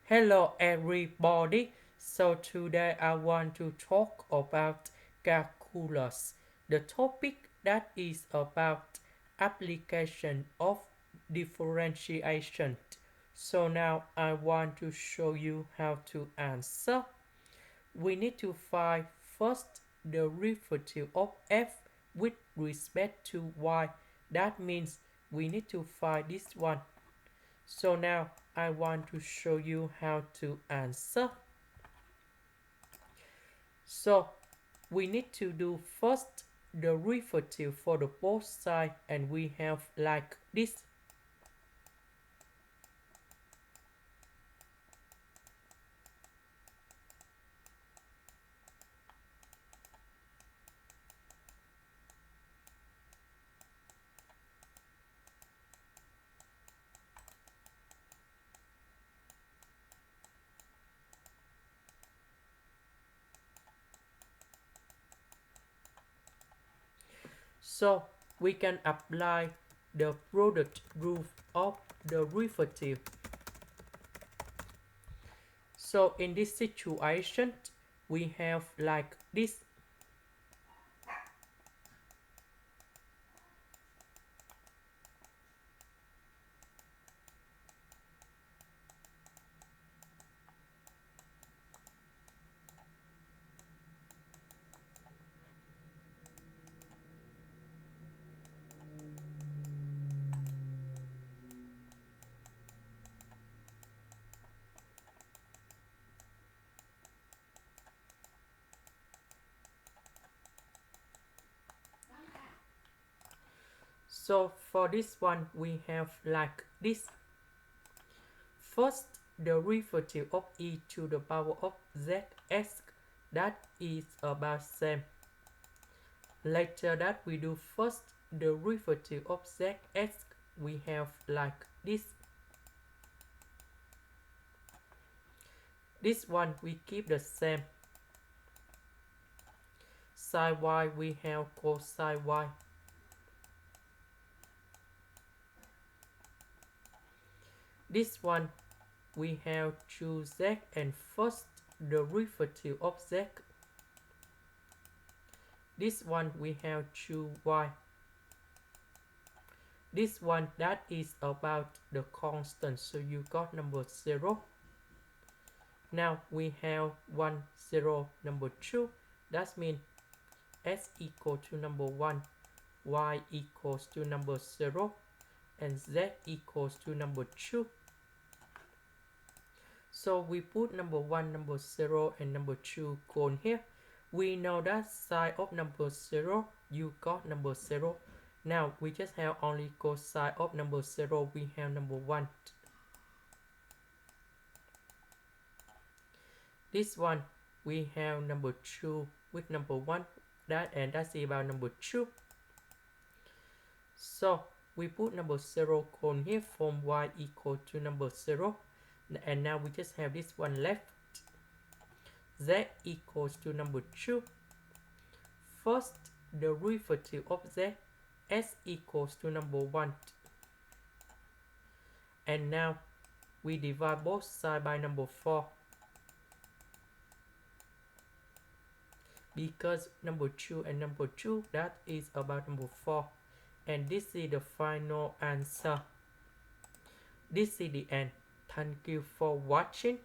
Hello everybody. So today I want to talk about calculus. The topic that is about application of differentiation. So now I want to show you how to answer. We need to find first the derivative of f with respect to y. That means we need to find this one. So now I want to show you how to answer. So we need to do first the derivative for the both side, and we have like this. So we can apply the product rule of the derivative. So in this situation, we have like this. So for this one, we have like this. First, the derivative of e to the power of zx, that is about same. Later that we do first the derivative of zx, we have like this. This one we keep the same. Sine y we have cosine y. This one we have 2z, and first the derivative of z. This one we have 2y. This one that is about the constant, so you got number 0. Now we have 1, 0, number 2. That means s equal to number 1, y equals to number 0, and z equals to number 2. So we put number 1, number 0, and number 2 gone here. We know that side of number 0, you got number 0. Now we just have only cosine of number 0, we have number 1. This one we have number 2 with number 1, and that's about number 2. So we put number 0 gone here from y equal to number 0, and now we just have this one left. Z equals to number 2. First the derivative of z, s equals to number 1, and now we divide both sides by number 4, because number 2 and number 2, that is about number 4, and this is the final answer. This is the end. Thank you for watching.